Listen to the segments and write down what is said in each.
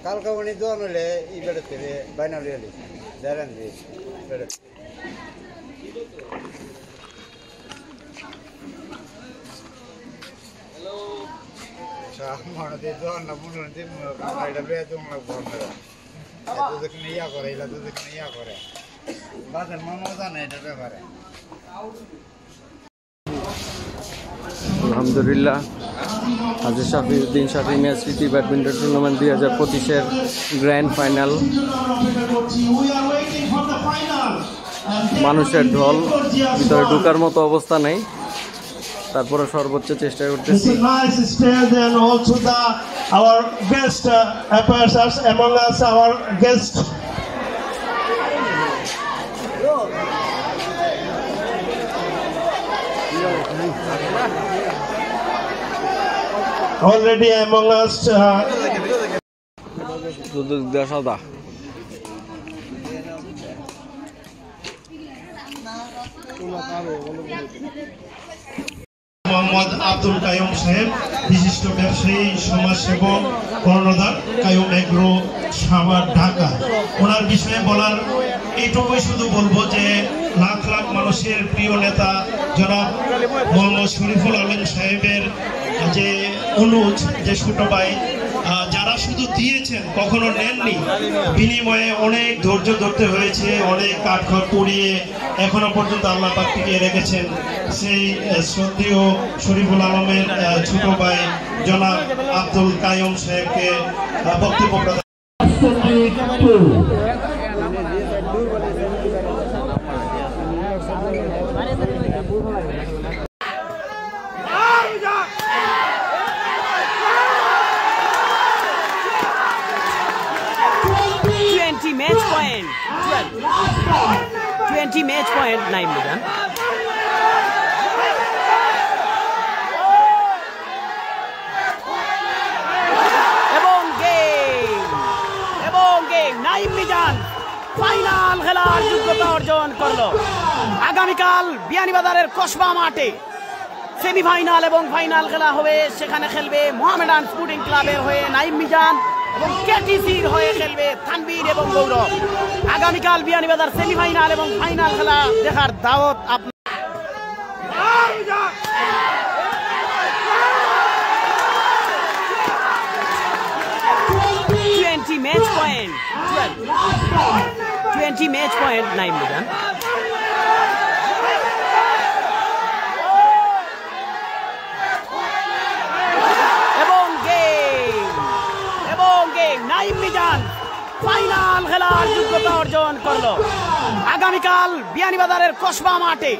Kalkawani doon ulit, ibarat kaya binary ulit. Daran di. Hello. Sa mana di doon na puno din mo kamay dapat itong nagpapala. Ito dekniya kore, ito dekniya kore. Badan mama udah na dapat kore. আলহামদুলিল্লাহ হাজী শাফিউদ্দিন শাফি মিয়া স্মৃতি badminton tournament 2025-এর grand final. মানুষের ঢল, ভিতরে ঢোকার মতো অবস্থা নেই, তারপরে সর্বোচ্চ চেষ্টা করতেছি। Already among us Mohammad Abdul Qayyum সাহেব, বিশিষ্ট ব্যবসায়ী, সমাজসেবক, কর্ণধার, কাইয়ুম এগ্রো, সাভার, ঢাকা। ওনার বিষয়ে বলার এইটুকুই শুধু বলবো যে লাখ লাখ মানুষের প্রিয় নেতা জনাব মোহাম্মদ শরীফুল আলম সাহেবের যে অনুজ, যে ছোট ভাই, যারা শুধু দিয়েছেন কখনো নেননি, বিনিময়ে অনেক ধৈর্য ধরতে হয়েছে, অনেক কাঠখড় পুড়িয়ে এখনো পর্যন্ত আল্লাহ পাক টিকিয়ে রেখেছেন। সেই শ্রদ্ধেয় শরীফুল আলমের ছোট ভাই জনাব আব্দুল কাইয়ুম সাহেবকে বক্তব্য প্রদান। Match point 20 match point 9 million. এবং গেম নাইম মিজান ফাইনাল খেলার যোগ্যতা অর্জন করলো। আগামীকাল বিয়ানীবাজারের কসবা মাঠে সেমিফাইনাল এবং ফাইনাল খেলা হবে। সেখানে খেলবে মোহামেডান স্পোর্টিং ক্লাবের হয়ে নাইম মিজান এবং কেটিসির হয়ে খেলবে তানভীর এবং গৌরব। আগামীকাল বিয়ানীবাজার সেমিফাইনাল এবং ফাইনাল খেলা দেখার দাওয়াত আপনার। 20 match point 12 20 match point 9 million. আগামীকাল বিয়ানীবাজারের কসবা মাঠে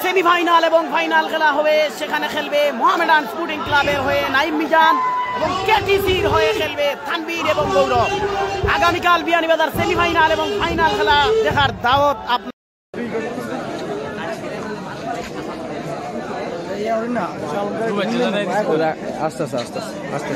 সেমিফাইনাল এবং ফাইনাল খেলা হবে। সেখানে খেলবে মোহামেডান স্পোর্টিং ক্লাবের হয়ে নাইম মিজান এবং কেটিসির হয়ে খেলবে তানভীর এবং গৌরব। আগামীকাল বিয়ানীবাজার সেমিফাইনাল এবং ফাইনাল খেলা দেখার দাওয়াত আপনার। আস্তে আস্তে আস্তে আস্তে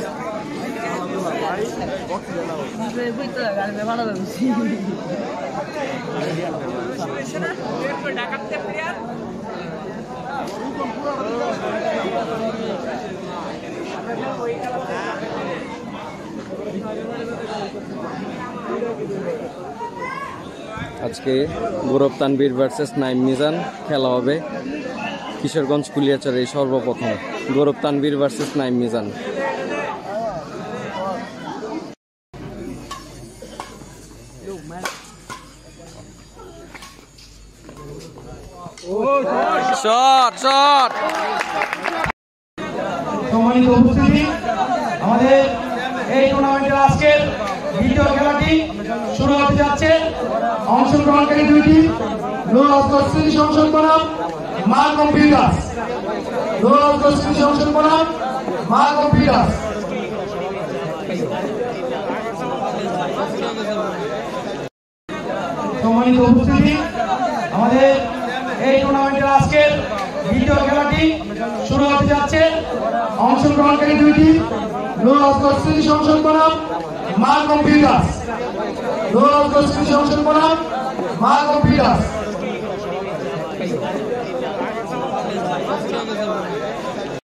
আজকে গৌরব তানভীর ভার্সেস নাইম মিজান খেলা হবে কিশোরগঞ্জ কুলিয়াচরে। সর্বপ্রথম Gourab Tanvir versus Naim Mizan. Shot shot সম্মানিত উপস্থিতি, আমাদের এই টুর্নামেন্টের আজকের দ্বিতীয় খেলাটি শুরু হতে যাচ্ছে। অংশগ্রহণকারী দুইটি স্মৃতি সংসদ বনাম মা কম্পিউটার। স্মৃতি সংসদ বনাম মা কম্পিউটার। সম্মানিত উপস্থিতি, আমাদের এই টুর্নামেন্টের আজকের দ্বিতীয় খেলাটি শুরু হতে যাচ্ছে। অংশগ্রহণকারী দুইটি স্মৃতি সংসদ বনাম মা কম্পিউটার। স্মৃতি সংসদ বনাম মা কম্পিউটার।